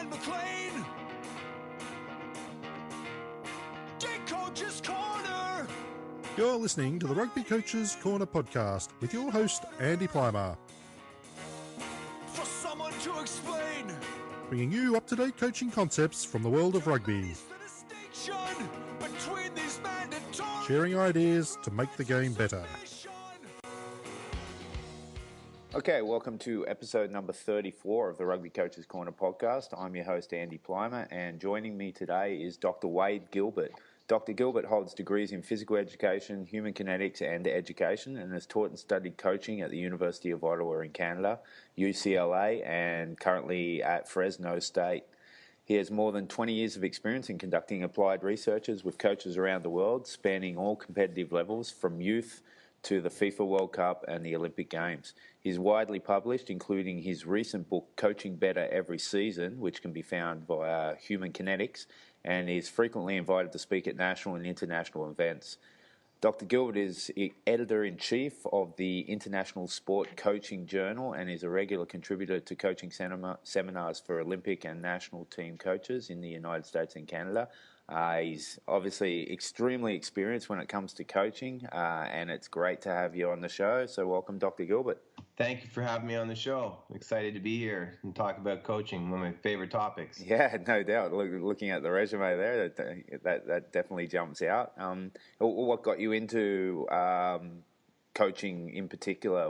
and McLean. Get Coach's Corner. You're listening to the Rugby Coaches Corner podcast with your host, Andy Plymer. For someone to explain. Bringing you up-to-date coaching concepts from the world of rugby. Sharing ideas to make the game better. Okay, welcome to episode number 34 of the Rugby Coaches Corner podcast. I'm your host, Andy Plymer, and joining me today is Dr. Wade Gilbert. Dr. Gilbert holds degrees in physical education, human kinetics, and education, and has taught and studied coaching at the University of Ottawa in Canada, UCLA, and currently at Fresno State. He has more than 20 years of experience in conducting applied researches with coaches around the world, spanning all competitive levels from youth to the FIFA World Cup and the Olympic Games. He's widely published, including his recent book, Coaching Better Every Season, which can be found via Human Kinetics, and is frequently invited to speak at national and international events. Dr. Gilbert is editor-in-chief of the International Sport Coaching Journal and is a regular contributor to coaching seminars for Olympic and national team coaches in the United States and Canada. He's obviously extremely experienced when it comes to coaching, and it's great to have you on the show. So welcome, Dr. Gilbert. Thank you for having me on the show. I'm excited to be here and talk about coaching, one of my favorite topics. Yeah, no doubt. Looking at the resume there, that definitely jumps out. What got you into coaching in particular?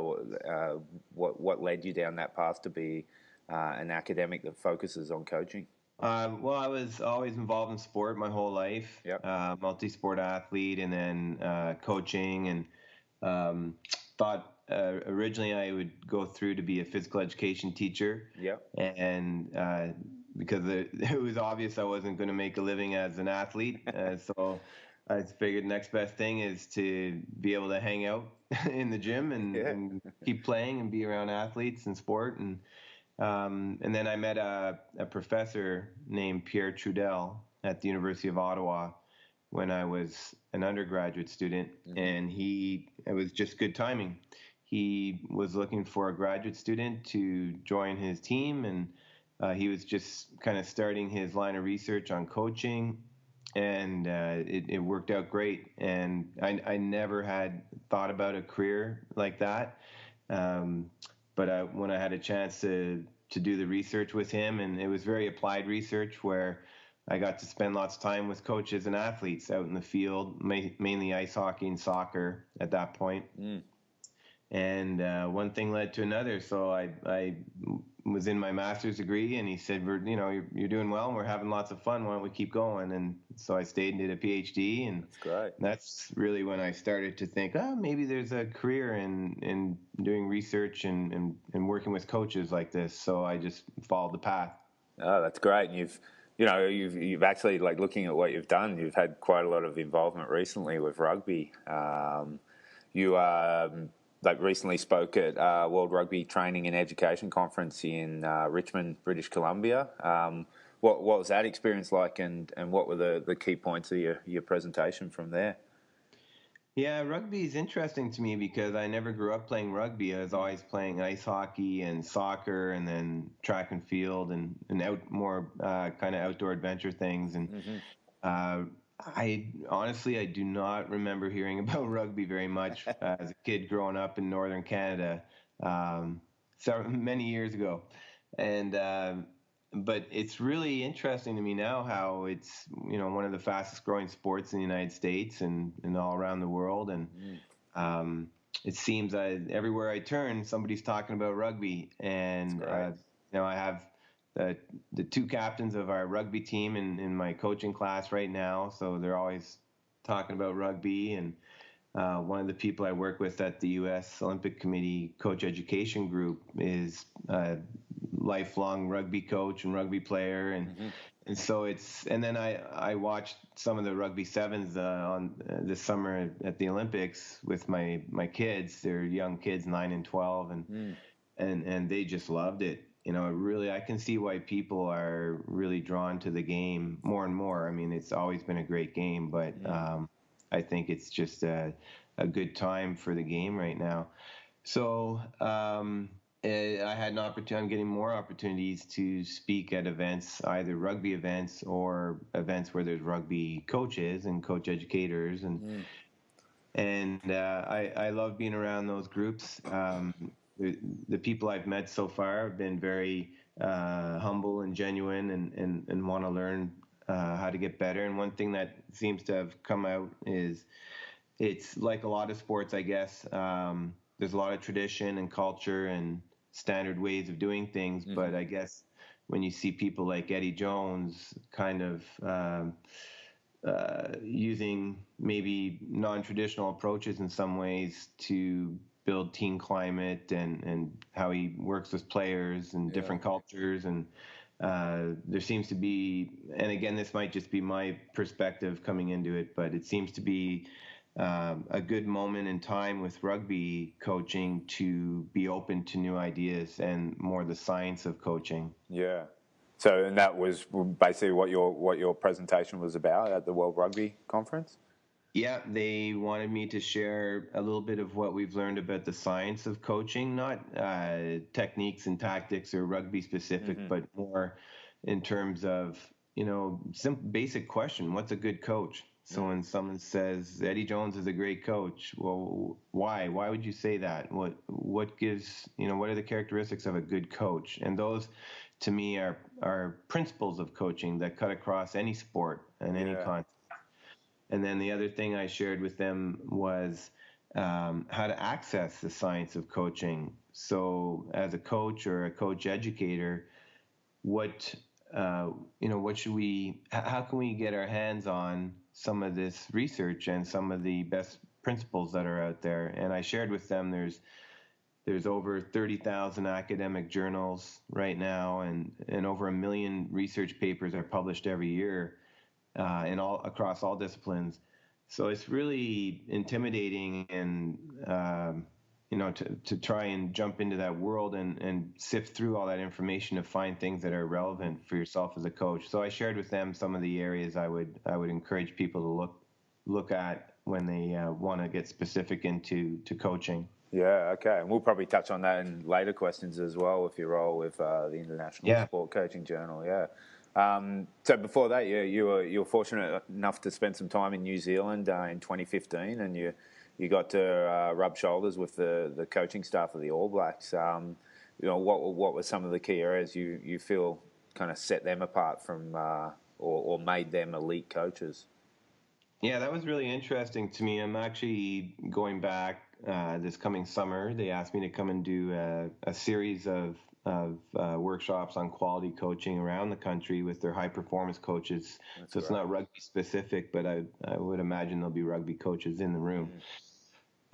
What led you down that path to be an academic that focuses on coaching? Well, I was always involved in sport my whole life. Yep. Multi-sport athlete, and then coaching, and thought originally I would go through to be a physical education teacher. Yep. And because it was obvious I wasn't going to make a living as an athlete, so I figured the next best thing is to be able to hang out in the gym and keep playing and be around athletes and sport. And then I met a professor named Pierre Trudel at the University of Ottawa when I was an undergraduate student, and it was just good timing. He was looking for a graduate student to join his team, and he was just kind of starting his line of research on coaching, and it worked out great. And I never had thought about a career like that. But when I had a chance to do the research with him, and it was very applied research where I got to spend lots of time with coaches and athletes out in the field, mainly ice hockey and soccer at that point. And one thing led to another. So I was in my master's degree, and he said, you're doing well and we're having lots of fun. Why don't we keep going? And so I stayed and did a PhD, and that's great. That's really when I started to think, maybe there's a career in doing research and working with coaches like this. So I just followed the path. Oh, that's great. And you've actually, like, looking at what you've done, you've had quite a lot of involvement recently with rugby. You recently spoke at World Rugby Training and Education Conference in Richmond, British Columbia. What was that experience like, and what were the key points of your presentation from there? Yeah, rugby is interesting to me because I never grew up playing rugby. I was always playing ice hockey and soccer, and then track and field, and more kind of outdoor adventure things. And I do not remember hearing about rugby very much as a kid growing up in northern Canada, so many years ago. And but it's really interesting to me now how it's one of the fastest growing sports in the United States and all around the world. And it seems everywhere I turn, somebody's talking about rugby. And I have the two captains of our rugby team in my coaching class right now, so they're always talking about rugby. And one of the people I work with at the U.S. Olympic Committee Coach Education Group is a lifelong rugby coach and rugby player, and so and then I watched some of the rugby sevens on this summer at the Olympics with my kids. They're young kids, 9 and 12, and they just loved it. I can see why people are really drawn to the game more and more. I mean, it's always been a great game, but I think it's just a good time for the game right now. So I had an opportunity. I'm getting more opportunities to speak at events, either rugby events or events where there's rugby coaches and coach educators, and I love being around those groups. The people I've met so far have been very humble and genuine, and want to learn how to get better. And one thing that seems to have come out is it's like a lot of sports, I guess. There's a lot of tradition and culture and standard ways of doing things, but I guess when you see people like Eddie Jones kind of using maybe non-traditional approaches in some ways to build team climate, and how he works with players and different cultures, and there seems to be, and again, this might just be my perspective coming into it, but it seems to be a good moment in time with rugby coaching to be open to new ideas and more the science of coaching. Yeah. So, and that was basically what your presentation was about at the World Rugby Conference? Yeah, they wanted me to share a little bit of what we've learned about the science of coaching, not techniques and tactics or rugby specific, but more in terms of, basic question: what's a good coach? So when someone says Eddie Jones is a great coach, well, why? Why would you say that? What gives, what are the characteristics of a good coach? And those, to me, are principles of coaching that cut across any sport and any context. And then the other thing I shared with them was how to access the science of coaching. So as a coach or a coach educator, what should we, how can we get our hands on some of this research and some of the best principles that are out there? And I shared with them there's over 30,000 academic journals right now, and over 1 million research papers are published every year across all disciplines. So it's really intimidating, and to try and jump into that world and sift through all that information to find things that are relevant for yourself as a coach. So I shared with them some of the areas I would encourage people to look at when they want to get specific into coaching. Yeah, okay. And we'll probably touch on that in later questions as well with your role with the International Sport Coaching Journal. Yeah. So before that, you were fortunate enough to spend some time in New Zealand in 2015, and you got to rub shoulders with the coaching staff of the All Blacks. What were some of the key areas you feel kind of set them apart from or made them elite coaches? Yeah, that was really interesting to me. I'm actually going back this coming summer. They asked me to come and do a series of workshops on quality coaching around the country with their high performance coaches. That's so it's not rugby specific, but I would imagine there'll be rugby coaches in the room.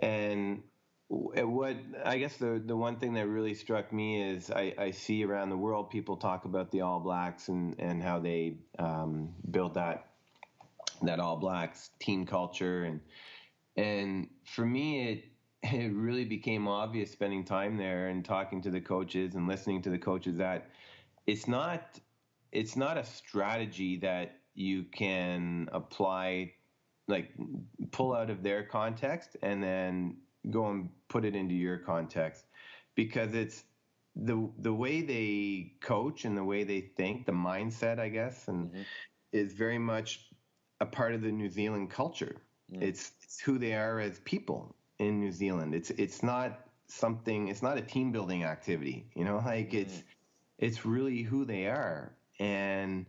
And what I guess the one thing that really struck me is I see around the world people talk about the All Blacks and how they build that All Blacks team culture, and for me it really became obvious spending time there and talking to the coaches and listening to the coaches that it's not a strategy that you can apply, like pull out of their context and then go and put it into your context, because it's the way they coach and the way they think, the mindset, I guess, and is very much a part of the New Zealand culture. It's who they are as people in New Zealand. It's not a team building activity, it's really who they are. And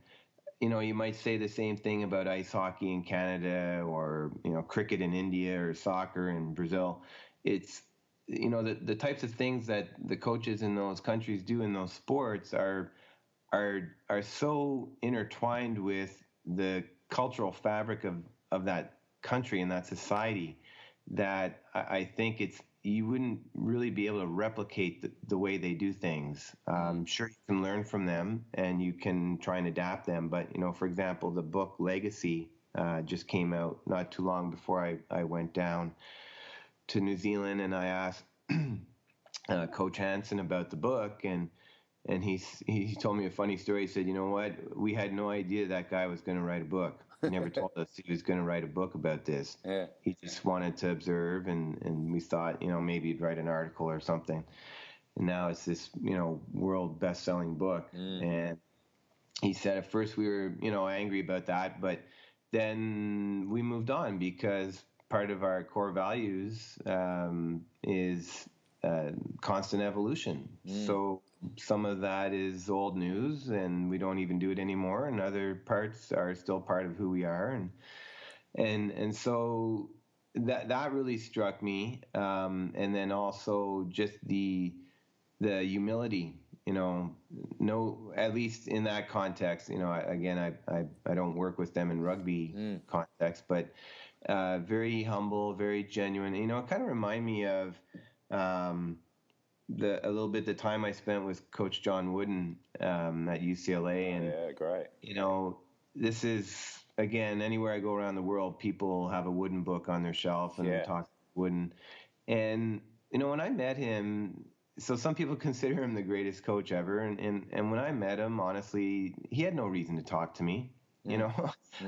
you might say the same thing about ice hockey in Canada, or cricket in India, or soccer in Brazil. It's the types of things that the coaches in those countries do in those sports are so intertwined with the cultural fabric of that country and that society that I think you wouldn't really be able to replicate the way they do things. Sure, you can learn from them and you can try and adapt them, but for example, the book Legacy just came out not too long before I went down to New Zealand, and I asked Coach Hansen about the book, and he told me a funny story. He said, "You know what? We had no idea that guy was going to write a book. He never told us he was going to write a book about this. Yeah. He just wanted to observe, and we thought, maybe he'd write an article or something." now it's this, world best-selling book. And he said at first we were, angry about that, but then we moved on because part of our core values is constant evolution. So some of that is old news and we don't even do it anymore, and other parts are still part of who we are. And so that really struck me. And then also just the humility, no, at least in that context, again, I don't work with them in rugby context, but very humble, very genuine. It kind of remind me of a little bit the time I spent with Coach John Wooden at UCLA. And yeah, great. This is, again, anywhere I go around the world, people have a Wooden book on their shelf and talk Wooden. And when I met him, so some people consider him the greatest coach ever, and when I met him, honestly, he had no reason to talk to me.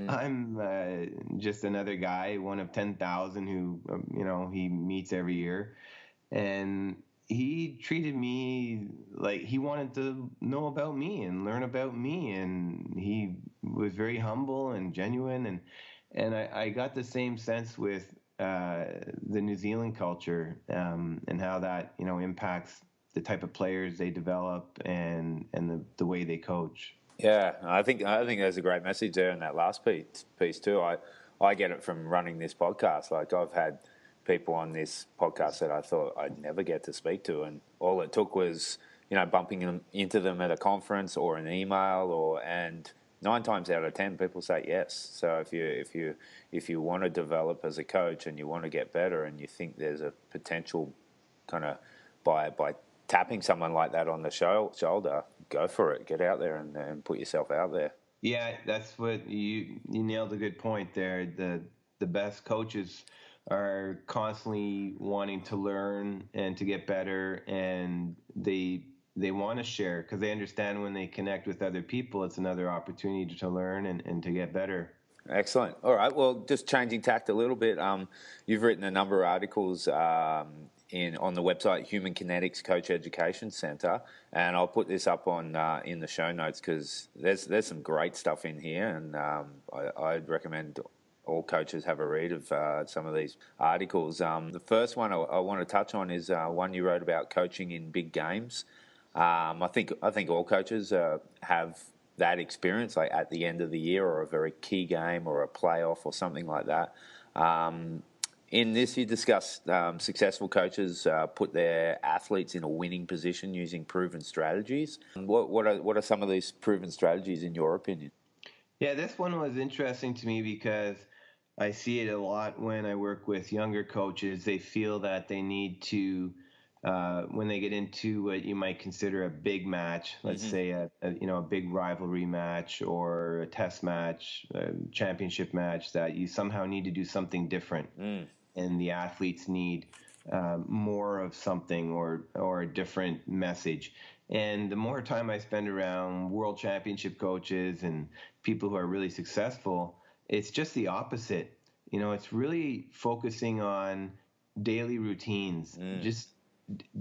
I'm just another guy, one of 10,000 who he meets every year, and he treated me like he wanted to know about me and learn about me, and he was very humble and genuine, and I got the same sense with the New Zealand culture and how that impacts the type of players they develop and the way they coach. Yeah, I think there's a great message there in that last piece too. I get it from running this podcast. Like, I've had people on this podcast that I thought I'd never get to speak to, and all it took was bumping into them at a conference or an email, and 9 times out of 10 people say yes. So if you want to develop as a coach and you want to get better and you think there's a potential kind of by tapping someone like that on the shoulder, go for it. Get out there and put yourself out there. Yeah, that's what you nailed a good point there. The best coaches are constantly wanting to learn and to get better, and they want to share because they understand when they connect with other people, it's another opportunity to learn and to get better. Excellent. All right. Well, just changing tact a little bit. You've written a number of articles on the website Human Kinetics Coach Education Center, and I'll put this up on in the show notes because there's some great stuff in here, and I'd recommend all coaches have a read of some of these articles. The first one I want to touch on is one you wrote about coaching in big games. I think all coaches have that experience, like at the end of the year or a very key game or a playoff or something like that. In this, you discuss successful coaches put their athletes in a winning position using proven strategies. What are some of these proven strategies in your opinion? Yeah, this one was interesting to me because I see it a lot when I work with younger coaches. They feel that they need to, when they get into what you might consider a big match, let's say a big rivalry match or a test match, a championship match, that you somehow need to do something different. And the athletes need more of something or a different message. And the more time I spend around world championship coaches and people who are really successful, it's just the opposite. It's really focusing on daily routines. Just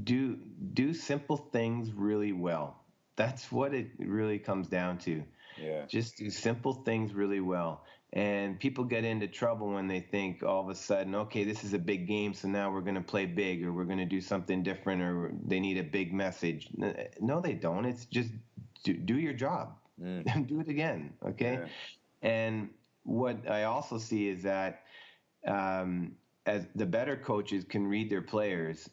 do simple things really well. That's what it really comes down to. Yeah. Just do simple things really well. And people get into trouble when they think all of a sudden, okay, this is a big game, so now we're going to play big, or we're going to do something different, or they need a big message. No, they don't. It's just do your job. Do it again, okay? Yeah. And what I also see is that as the better coaches can read their players,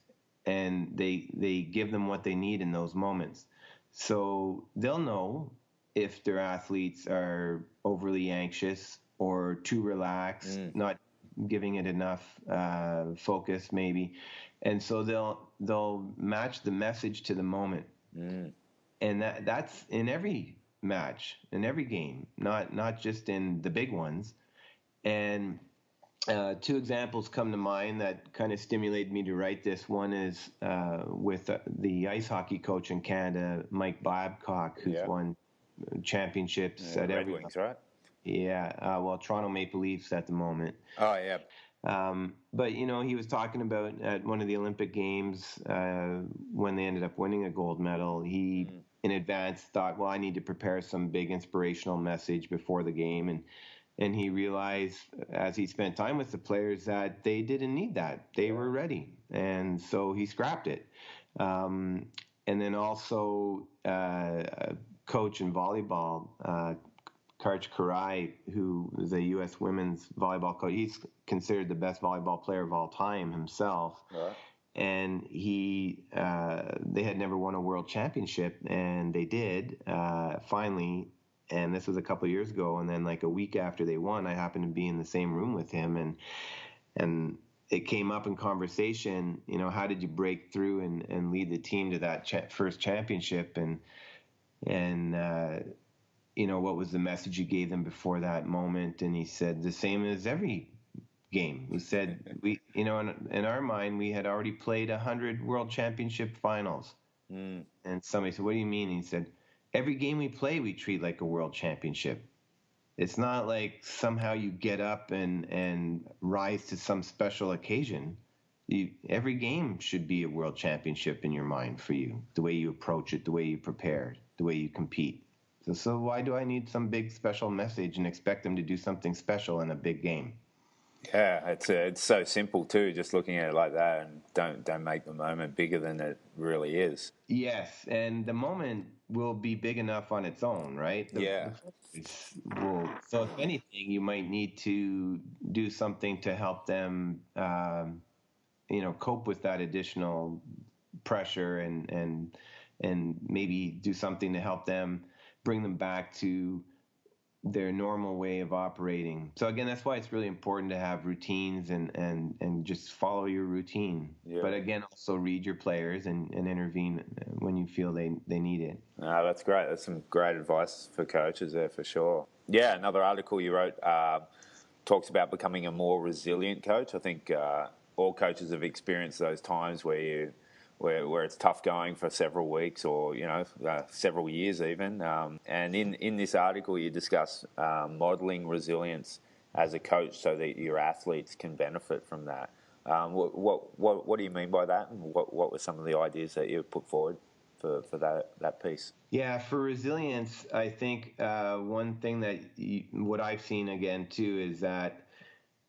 and they give them what they need in those moments. So they'll know if their athletes are overly anxious or too relaxed, not giving it enough focus maybe. And so they'll match the message to the moment. And that's in every match, in every game, not just in the big ones. And 2 examples come to mind that kind of stimulated me to write this. One is with the ice hockey coach in Canada, Mike Babcock, who's won championships at Red every Wings, right? Yeah, well, Toronto Maple Leafs at the moment. Oh, yeah. But, he was talking about at one of the Olympic Games when they ended up winning a gold medal, he in advance thought, well, I need to prepare some big inspirational message before the game. And he realized as he spent time with the players that they didn't need that. They were ready. And so he scrapped it. And then also a coach in volleyball, Karch Karai, who is a U.S. women's volleyball coach. He's considered the best volleyball player of all time himself. Right. And they had never won a world championship, and they did finally. And this was a couple of years ago. And then like a week after they won, I happened to be in the same room with him, and it came up in conversation. How did you break through and lead the team to that first championship? And what was the message you gave them before that moment? And he said, the same as every game. He said, in our mind, we had already played 100 world championship finals. And somebody said, what do you mean? And he said, every game we play, we treat like a world championship. It's not like somehow you get up and rise to some special occasion. Every game should be a world championship in your mind for you, the way you approach it, the way you prepare, the way you compete. So why do I need some big special message and expect them to do something special in a big game? Yeah, it's so simple too. Just looking at it like that, and don't make the moment bigger than it really is. Yes, and the moment will be big enough on its own, right? So if anything, you might need to do something to help them, cope with that additional pressure, and maybe do something to help them bring them back to their normal way of operating. So again, that's why it's really important to have routines and just follow your routine. Yeah. But again, also read your players and intervene when you feel they need it. Oh, that's great. That's some great advice for coaches there for sure. Yeah, another article you wrote talks about becoming a more resilient coach. I think all coaches have experienced those times where it's tough going for several weeks or several years even. And in this article, you discuss modelling resilience as a coach so that your athletes can benefit from that. What do you mean by that? And what were some of the ideas that you put forward for that piece? Yeah, for resilience, I think one thing that what I've seen again too is that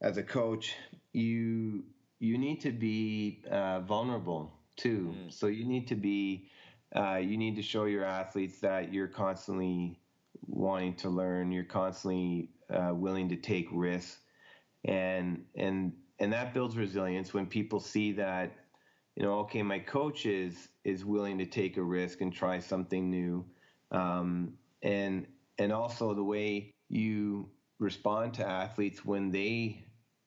as a coach, you need to be vulnerable too. So you need to show your athletes that you're constantly wanting to learn, you're constantly willing to take risks, and that builds resilience when people see that, okay, my coach is willing to take a risk and try something new, and also the way you respond to athletes when they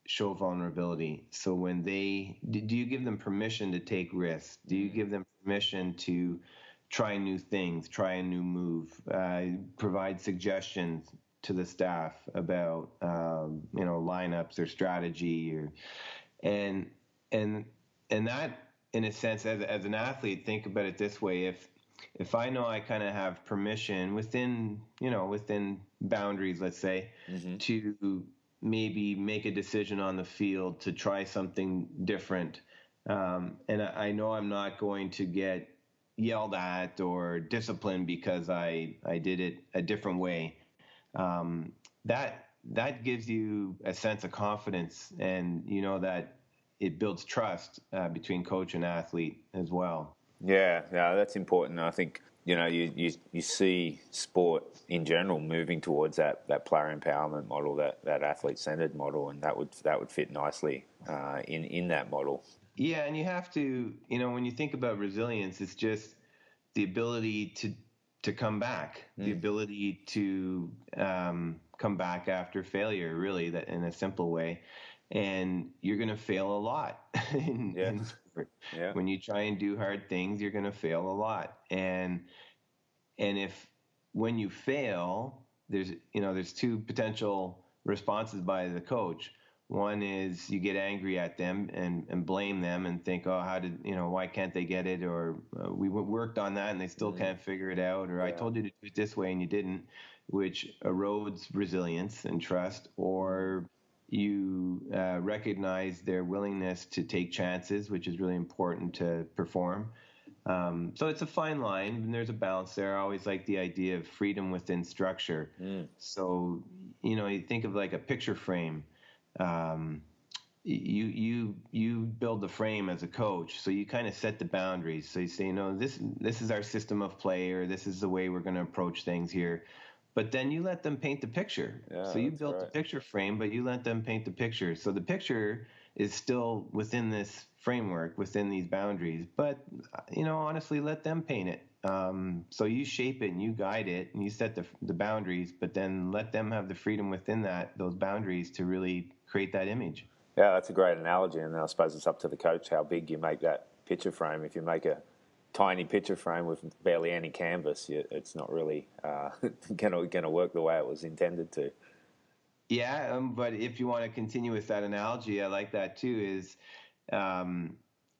show vulnerability. So when do you give them permission to take risks? Do you give them permission to try new things, try a new move, provide suggestions to the staff about lineups or strategy, and that, in a sense, as an athlete, think about it this way: if I know I kind of have permission within boundaries, let's say, to maybe make a decision on the field to try something different. And I know I'm not going to get yelled at or disciplined because I did it a different way. That gives you a sense of confidence, and that it builds trust between coach and athlete as well. Yeah, that's important. I think you see sport in general moving towards that player empowerment model, that athlete-centered model, and that would fit nicely in that model. Yeah, and you have to, when you think about resilience, it's just the ability to come back, the ability to come back after failure, really, that in a simple way. And you're going to fail a lot in sport. Yeah. When you try and do hard things, you're going to fail a lot. And when you fail, there's two potential responses by the coach. One is you get angry at them and blame them and think, oh, why can't they get it? Or we worked on that and they still can't figure it out. Or I told you to do it this way and you didn't, which erodes resilience and trust. Or you recognize their willingness to take chances, which is really important to perform. So it's a fine line, and there's a balance there. I always like the idea of freedom within structure. So, you think of like a picture frame. You build the frame as a coach, so you kind of set the boundaries. So you say, this is our system of play, or this is the way we're going to approach things here. But then you let them paint the picture. Yeah, so you built the picture frame, but you let them paint the picture. So the picture is still within this framework, within these boundaries. But, honestly, let them paint it. So you shape it and you guide it and you set the boundaries, but then let them have the freedom within those boundaries to really create that image. Yeah, that's a great analogy. And I suppose it's up to the coach how big you make that picture frame. If you make a tiny picture frame with barely any canvas, it's not really going to work the way it was intended to. Yeah, but if you want to continue with that analogy, I like that too. Is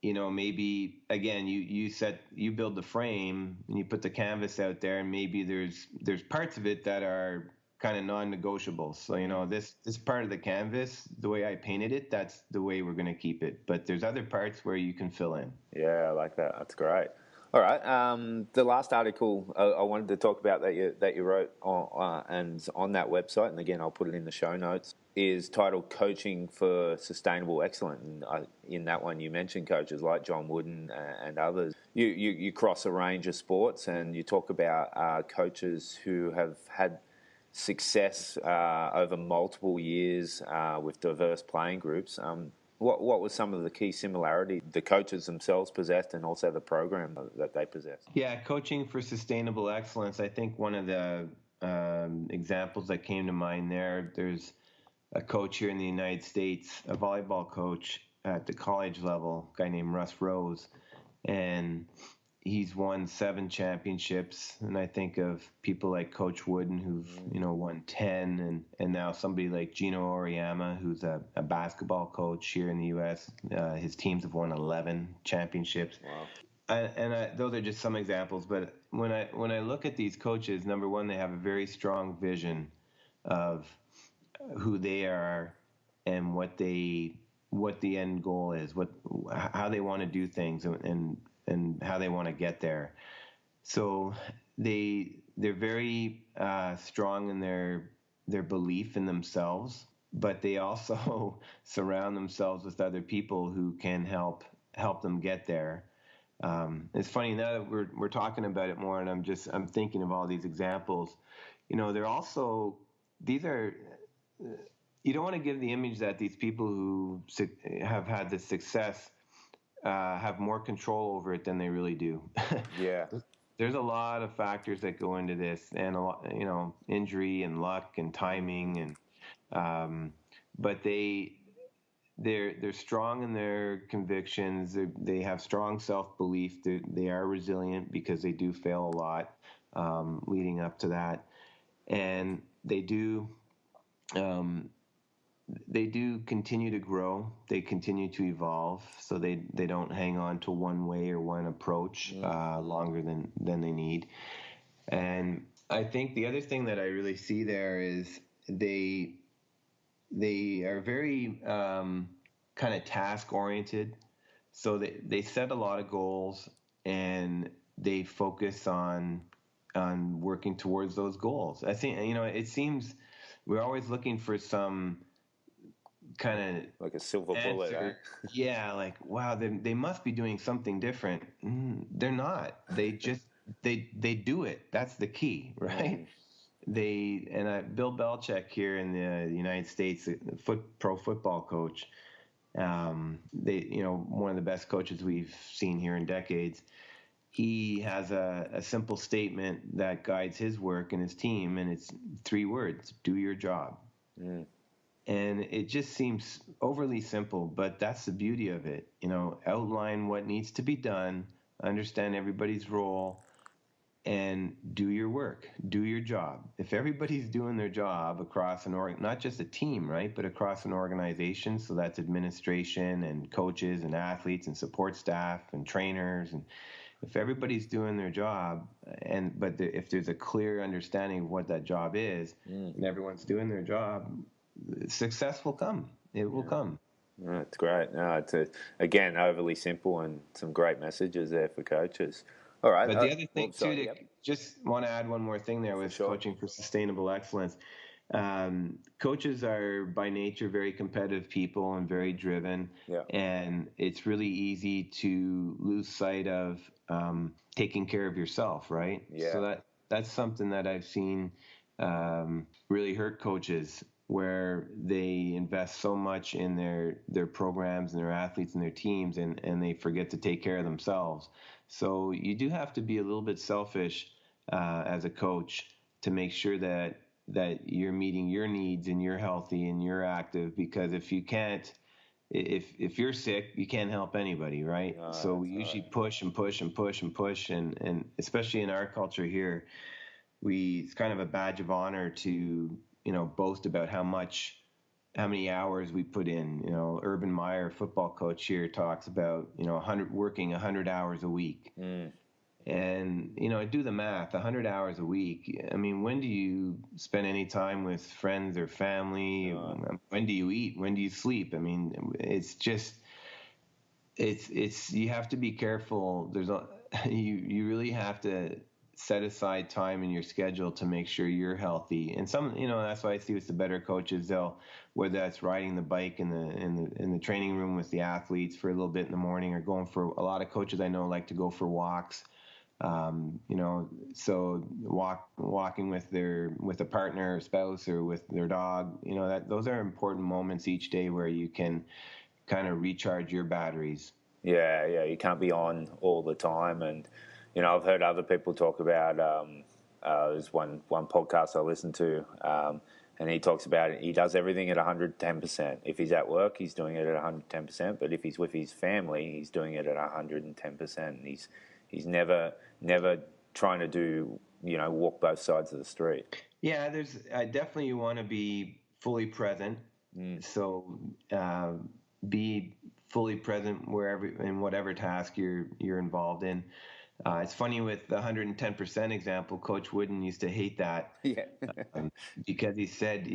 maybe again you build the frame and you put the canvas out there, and maybe there's parts of it that are kind of non-negotiable. So this part of the canvas, the way I painted it, that's the way we're going to keep it. But there's other parts where you can fill in. Yeah, I like that. That's great. All right. The last article I wanted to talk about that you wrote and on that website, and again I'll put it in the show notes, is titled "Coaching for Sustainable Excellence." And in that one, you mentioned coaches like John Wooden and others. You cross a range of sports, and you talk about coaches who have had success over multiple years with diverse playing groups. What were some of the key similarities the coaches themselves possessed and also the program that they possessed? Yeah, coaching for sustainable excellence. I think one of the examples that came to mind there's a coach here in the United States, a volleyball coach at the college level, a guy named Russ Rose, and he's won 7 championships. And I think of people like Coach Wooden, who've won 10, and now somebody like Gino Auriemma, who's a basketball coach here in the U.S. His teams have won 11 championships. Wow. And those are just some examples. But when I look at these coaches, number one, they have a very strong vision of who they are and what the end goal is, how they want to do things, and how they want to get there. So they're very strong in their belief in themselves, but they also surround themselves with other people who can help them get there. It's funny now that we're talking about it more, and I'm thinking of all these examples. They're also, you don't want to give the image that these people who have had this success have more control over it than they really do. Yeah. There's a lot of factors that go into this, and a lot, injury and luck and timing, and but they're strong in their convictions. They have strong self-belief. They are resilient because they do fail a lot leading up to that, and they do continue to grow. They continue to evolve, so they don't hang on to one way or one approach longer than they need. And I think the other thing that I really see there is they are very kind of task oriented. So they set a lot of goals and they focus on working towards those goals. I think it seems we're always looking for some kind of like a silver bullet. Eh? Yeah, like, wow, they must be doing something different. They're not. They just they do it. That's the key, right? Bill Belichick here in the United States, pro football coach, one of the best coaches we've seen here in decades. He has a simple statement that guides his work and his team, and it's 3 words: do your job. And it just seems overly simple, but that's the beauty of it. Outline what needs to be done, understand everybody's role, and do your work, do your job. If everybody's doing their job across not just a team, right, but across an organization, so that's administration and coaches and athletes and support staff and trainers, and if everybody's doing their job, if there's a clear understanding of what that job is, and everyone's doing their job, success will come. It will come. No, it's great. No, again, overly simple and some great messages there for coaches. All right. But the other thing, sorry, too, just want to add one more thing there with coaching for sustainable excellence. Coaches are by nature very competitive people and very driven. Yeah. And it's really easy to lose sight of taking care of yourself, right? Yeah. So that's something that I've seen really hurt coaches, where they invest so much in their programs and their athletes and their teams, and they forget to take care of themselves. So you do have to be a little bit selfish as a coach to make sure that you're meeting your needs and you're healthy and you're active, because if you can't, if you're sick, you can't help anybody, right? So we usually push and push and push and push, and especially in our culture here, it's kind of a badge of honor to boast about how many hours we put in. Urban Meyer, football coach here, talks about working 100 hours a week. And do the math, 100 hours a week. I mean, when do you spend any time with friends or family? When do you eat? When do you sleep? I mean, it's just you have to be careful. You really have to set aside time in your schedule to make sure you're healthy. And that's why I see with the better coaches, whether that's riding the bike in the training room with the athletes for a little bit in the morning, or going for, a lot of coaches I know like to go for walks. So walking with a partner or spouse or with their dog, those are important moments each day where you can kind of recharge your batteries. Yeah, you can't be on all the time. And I've heard other people talk about. There's one podcast I listen to, and he talks about it. He does everything at 110%. If he's at work, he's doing it at 110%. But if he's with his family, he's doing it at 110%. And he's never trying to do walk both sides of the street. Yeah, definitely you want to be fully present. So be fully present in whatever task you're involved in. It's funny with the 110% example. Coach Wooden used to hate that, because he said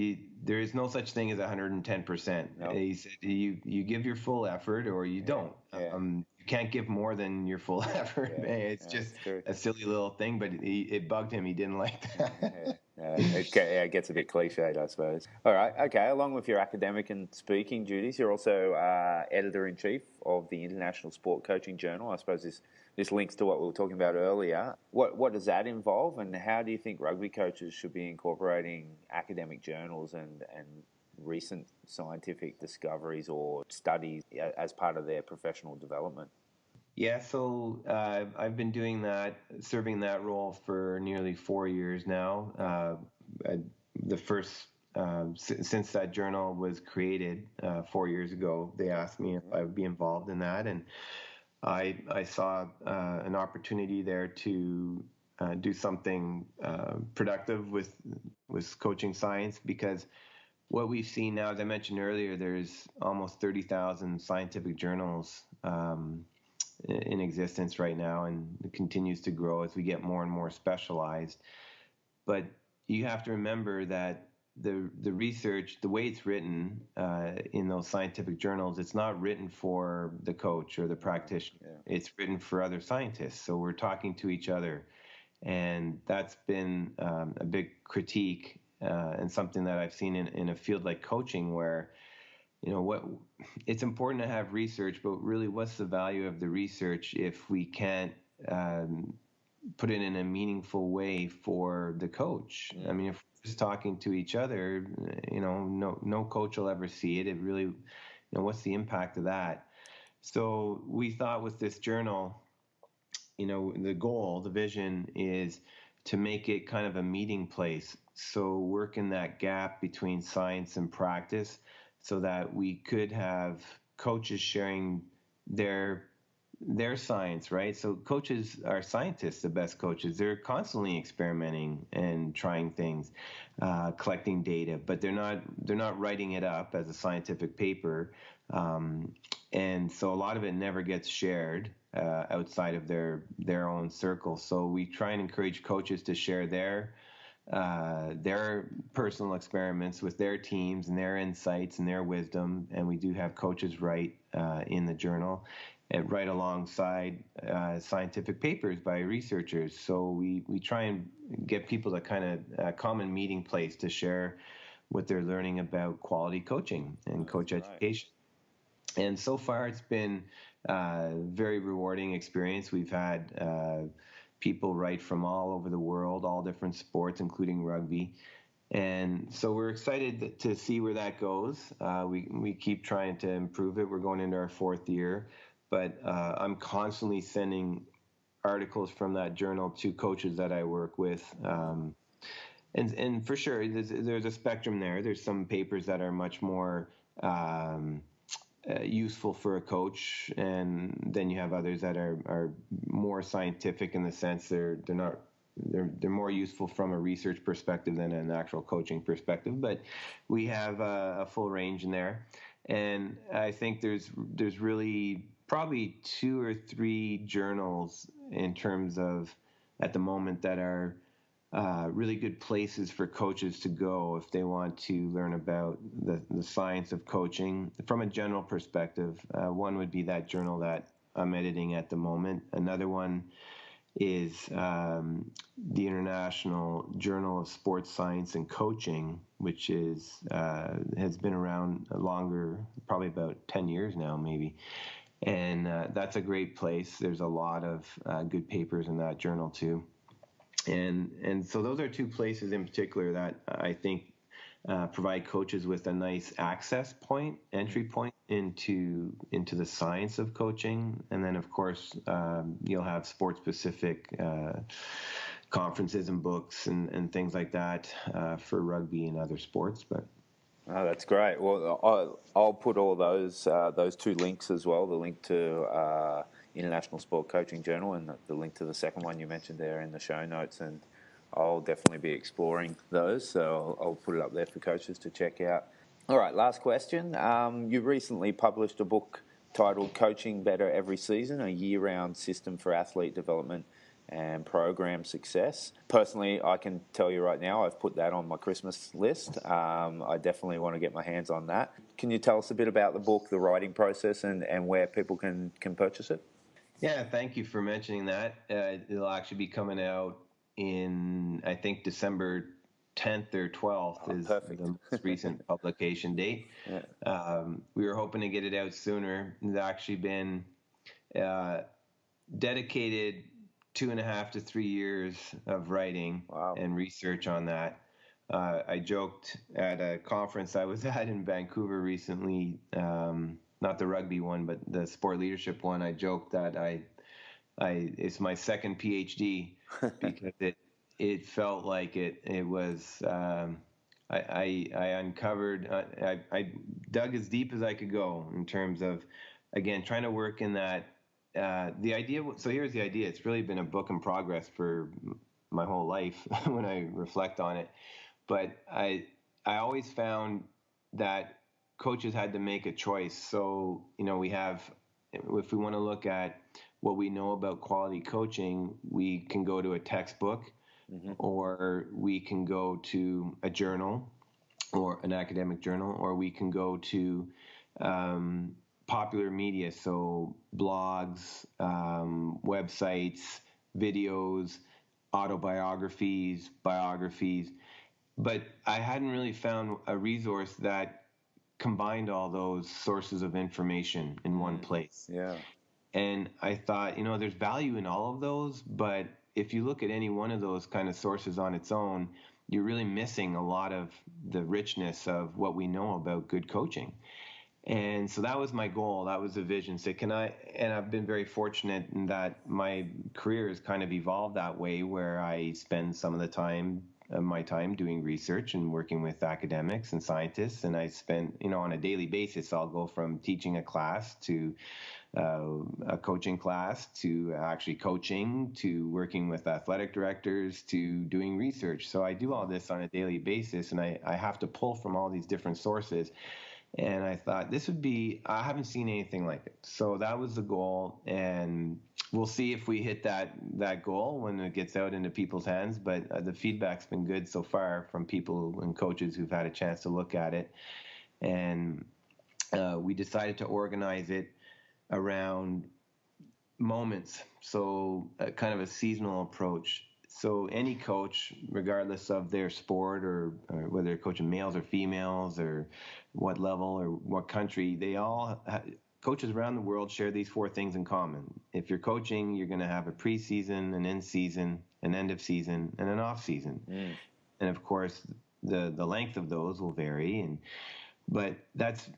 there is no such thing as 110%. Nope. He said you give your full effort or you don't. You can't give more than your full effort. It's just a silly little thing, but it bugged him. He didn't like that. It gets a bit cliched, I suppose. All right, okay. Along with your academic and speaking duties, you're also editor-in-chief of the International Sport Coaching Journal. I suppose this links to what we were talking about earlier. What does that involve, and how do you think rugby coaches should be incorporating academic journals and recent scientific discoveries or studies as part of their professional development? Yeah, so I've been serving that role for nearly 4 years now. The first, since that journal was created 4 years ago, they asked me if I would be involved in that, and I saw an opportunity there to do something productive with coaching science, because what we've seen now, as I mentioned earlier, there's almost 30,000 scientific journals in existence right now, and it continues to grow as we get more and more specialized. But you have to remember that the research, the way it's written in those scientific journals, it's not written for the coach or the practitioner. Yeah. It's written for other scientists. So we're talking to each other. And that's been a big critique and something that I've seen in a field like coaching, where it's important to have research, but really what's the value of the research if we can't put it in a meaningful way for the coach? I mean, if we're just talking to each other, no coach will ever see it. It really, what's the impact of that? So we thought with this journal, the goal, the vision is to make it kind of a meeting place. So work in that gap between science and practice, so that we could have coaches sharing their science, right? So coaches are scientists, the best coaches. They're constantly experimenting and trying things, collecting data, but they're not writing it up as a scientific paper. And so a lot of it never gets shared outside of their own circle. So we try and encourage coaches to share their personal experiments with their teams and their insights and their wisdom. And we do have coaches write in the journal, and right alongside scientific papers by researchers. So we try and get people to kind of a common meeting place to share what they're learning about quality coaching and coach education. And so far, it's been a very rewarding experience. We've had people write from all over the world, all different sports, including rugby. And so we're excited to see where that goes. We keep trying to improve it. We're going into our 4th year. But I'm constantly sending articles from that journal to coaches that I work with. And for sure, there's a spectrum there. There's some papers that are much more useful for a coach, and then you have others that are more scientific in the sense they're more useful from a research perspective than an actual coaching perspective. But we have a full range in there, and I think there's really probably 2 or 3 journals in terms of at the moment that are really good places for coaches to go if they want to learn about the science of coaching from a general perspective. One would be that journal that I'm editing at the moment. Another one is the International Journal of Sports Science and Coaching, which has been around longer, probably about 10 years now, maybe. And that's a great place. There's a lot of good papers in that journal too. And so those are 2 places in particular that I think provide coaches with a nice access point, entry point into the science of coaching. And then, of course, you'll have sport-specific conferences and books and things like that for rugby and other sports. But oh, that's great. Well, I'll put all those 2 links as well, the link to International Sport Coaching Journal and the link to the second one you mentioned there in the show notes, and I'll definitely be exploring those, so I'll put it up there for coaches to check out. All right, last question. You recently published a book titled Coaching Better Every Season, a year-round system for athlete development and program success. Personally, I can tell you right now, I've put that on my Christmas list. I definitely want to get my hands on that. Can you tell us a bit about the book, the writing process, and where people can purchase it? Yeah, thank you for mentioning that. It'll actually be coming out in, I think, December 10th or 12th is perfect. the most recent publication date. Yeah. We were hoping to get it out sooner. It's actually been dedicated 2.5 to 3 years of writing and research on that. I joked at a conference I was at in Vancouver recently, not the rugby one, but the sport leadership one. I joked that it's my second PhD because it felt like it was. I uncovered. I dug as deep as I could go in terms of, again, trying to work in that. The idea. So here's the idea. It's really been a book in progress for my whole life when I reflect on it. But I always found that coaches had to make a choice. So, we have, if we want to look at what we know about quality coaching, we can go to a textbook, or we can go to a journal or an academic journal, or we can go to popular media. So blogs, websites, videos, autobiographies, biographies. But I hadn't really found a resource that combined all those sources of information in one place. Yeah. And I thought, there's value in all of those, but if you look at any one of those kind of sources on its own, you're really missing a lot of the richness of what we know about good coaching. And so that was my goal. That was the vision. So and I've been very fortunate in that my career has kind of evolved that way, where I spend some of the time my time doing research and working with academics and scientists. And I spend, on a daily basis, I'll go from teaching a class to a coaching class to actually coaching to working with athletic directors to doing research. So I do all this on a daily basis, and I have to pull from all these different sources. And I thought I haven't seen anything like it. So that was the goal. And we'll see if we hit that goal when it gets out into people's hands. But the feedback's been good so far from people and coaches who've had a chance to look at it. And we decided to organize it around moments, so kind of a seasonal approach. So any coach, regardless of their sport or whether they're coaching males or females or what level or what country, coaches around the world share these 4 things in common. If you're coaching, you're going to have a preseason, an in-season, an end of season, and an off-season. And of course, the length of those will vary. But that's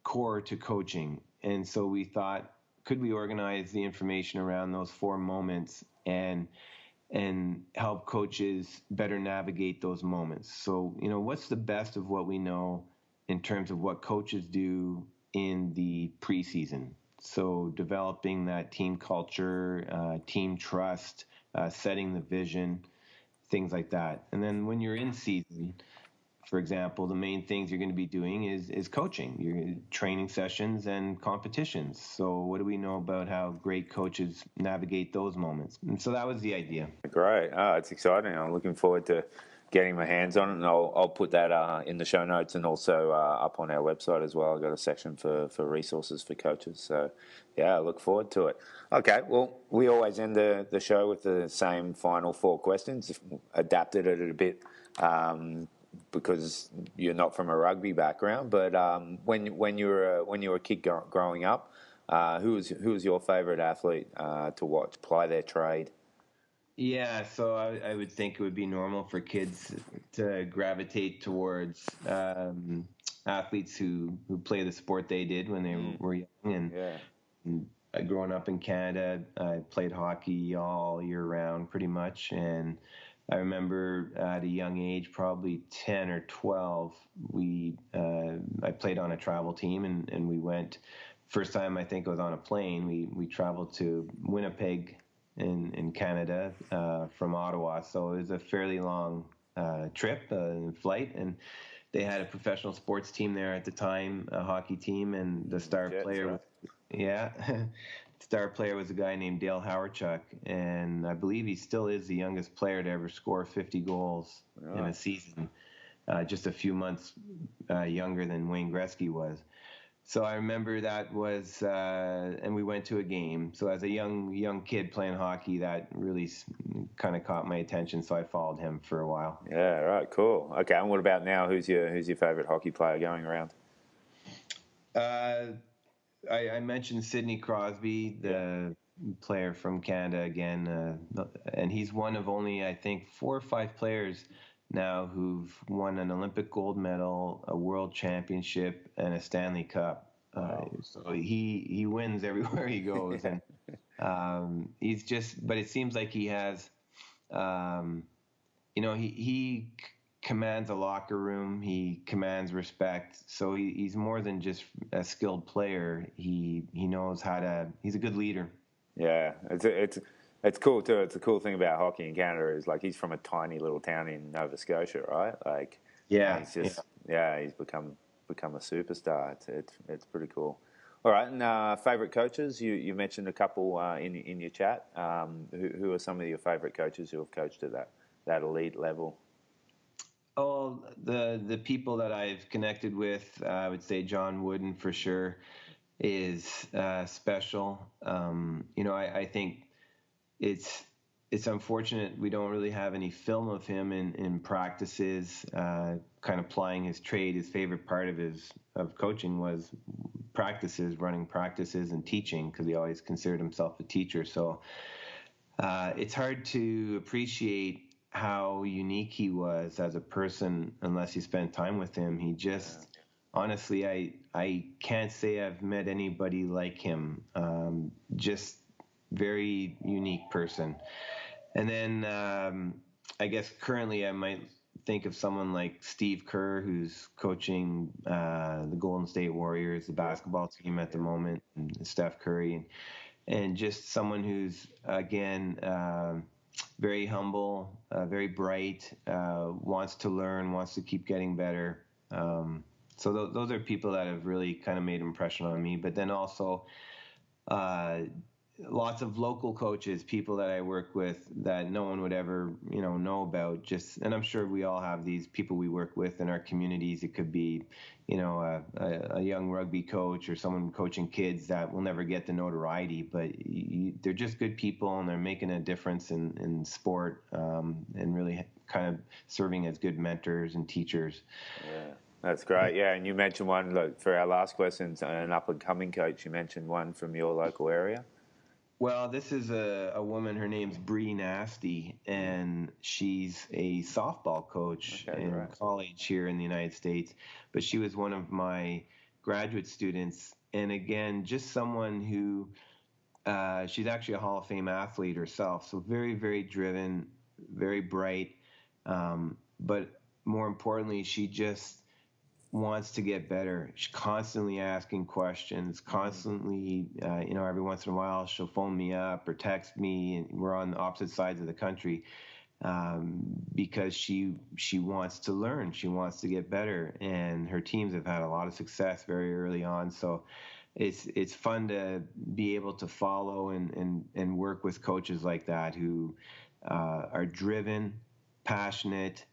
core to coaching. And so we thought, could we organize the information around those 4 moments and help coaches better navigate those moments? So, what's the best of what we know in terms of what coaches do in the preseason? So developing that team culture, team trust, setting the vision, things like that. And then when you're in season, for example, the main things you're going to be doing is coaching, your training sessions and competitions. So what do we know about how great coaches navigate those moments? And so that was the idea. Great. It's exciting. I'm looking forward to getting my hands on it, and I'll put that in the show notes and also up on our website as well. I've got a section for resources for coaches. So, yeah, I look forward to it. Okay, well, we always end the show with the same final 4 questions, adapted it a bit because you're not from a rugby background. But when you were a kid growing up, who was your favourite athlete to watch ply their trade? Yeah, so I would think it would be normal for kids to gravitate towards athletes who play the sport they did when they were young. And growing up in Canada, I played hockey all year round pretty much. And I remember at a young age, probably 10 or 12, I played on a travel team and we went, first time I think I was on a plane, we traveled to Winnipeg, in Canada from Ottawa. So it was a fairly long trip flight, and they had a professional sports team there at the time, a hockey team, and the star player, star player was a guy named Dale Howarchuk, and I believe he still is the youngest player to ever score 50 goals in a season, just a few months younger than Wayne Gretzky was. So I remember that was, and we went to a game. So as a young kid playing hockey, that really kind of caught my attention. So I followed him for a while. Yeah, right, cool. Okay, and what about now? Who's your favorite hockey player going around? I mentioned Sidney Crosby, the player from Canada again, and he's one of only, I think, 4 or 5 players now who've won an Olympic gold medal, a world championship, and a Stanley Cup. So he wins everywhere he goes, and he's just. But it seems like he has, he commands a locker room. He commands respect. So he's more than just a skilled player. He knows how to. He's a good leader. Yeah, it's cool too. It's a cool thing about hockey in Canada is like he's from a tiny little town in Nova Scotia, right? Like, he's just he's become a superstar. It's pretty cool. All right, and favorite coaches? You mentioned a couple in your chat. Who are some of your favorite coaches who have coached at that elite level? Oh, the people that I've connected with, I would say John Wooden for sure is special. I think it's unfortunate we don't really have any film of him in practices, kind of plying his trade. His favorite part of coaching was practices, running practices and teaching, because he always considered himself a teacher. So it's hard to appreciate how unique he was as a person unless you spend time with him. He just, honestly, I can't say I've met anybody like him. Just very unique person. And then I guess currently I might think of someone like Steve Kerr, who's coaching the Golden State Warriors, the basketball team at the moment, and Steph Curry, and just someone who's, again, very humble, very bright, wants to learn, wants to keep getting better. So those are people that have really kind of made an impression on me. But then also lots of local coaches, people that I work with that no one would ever, know about. Just, and I'm sure we all have these people we work with in our communities. It could be, a young rugby coach or someone coaching kids that will never get the notoriety, but they're just good people, and they're making a difference in sport, and really kind of serving as good mentors and teachers. Yeah. That's great. Yeah, and you mentioned one for our last question, an up-and-coming coach. You mentioned one from your local area. Well, this is a woman. Her name's Bree Nasty, and she's a softball coach in college here in the United States. But she was one of my graduate students, and again, just someone who she's actually a Hall of Fame athlete herself. So very, very driven, very bright, but more importantly, she just wants to get better. She's constantly asking questions, constantly, every once in a while she'll phone me up or text me, and we're on the opposite sides of the country, because she wants to learn. She wants to get better, and her teams have had a lot of success very early on. So it's fun to be able to follow and work with coaches like that who are driven, passionate,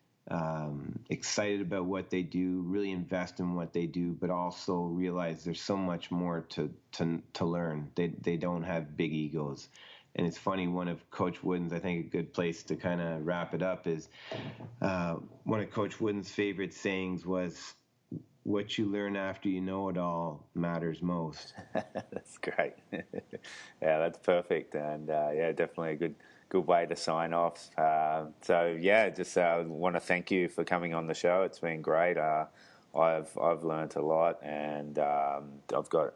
excited about what they do, really invest in what they do, but also realize there's so much more to learn. They don't have big egos. And it's funny, one of Coach Wooden's, I think a good place to kind of wrap it up is, one of Coach Wooden's favorite sayings was, "What you learn after you know it all matters most." That's great. Yeah, that's perfect. And definitely a good way to sign off. Just want to thank you for coming on the show. It's been great. I've learned a lot, and I've got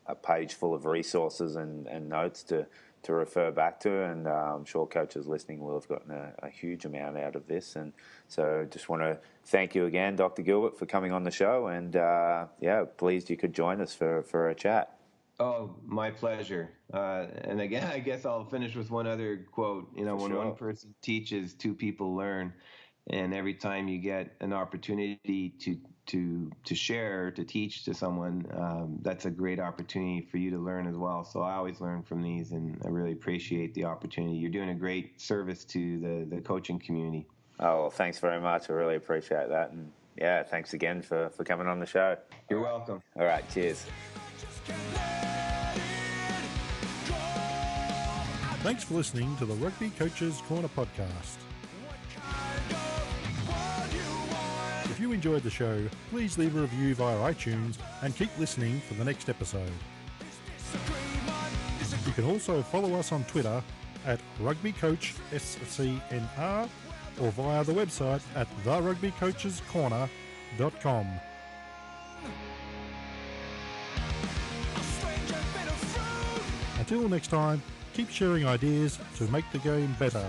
a page full of resources and notes to refer back to, and I'm sure coaches listening will have gotten a huge amount out of this. And so just want to thank you again, Dr. Gilbert, for coming on the show, and pleased you could join us for a chat. Oh, my pleasure. And again, I guess I'll finish with one other quote. One person teaches, two people learn. And every time you get an opportunity to share, to teach to someone, that's a great opportunity for you to learn as well. So I always learn from these, and I really appreciate the opportunity. You're doing a great service to the coaching community. Oh, well, thanks very much. I really appreciate that. And thanks again for coming on the show. You're welcome. All right, cheers. Thanks for listening to the Rugby Coaches Corner podcast. If you enjoyed the show, please leave a review via iTunes and keep listening for the next episode. You can also follow us on Twitter at RugbyCoachSCNR or via the website at therugbycoachescorner.com. Until next time, keep sharing ideas to make the game better.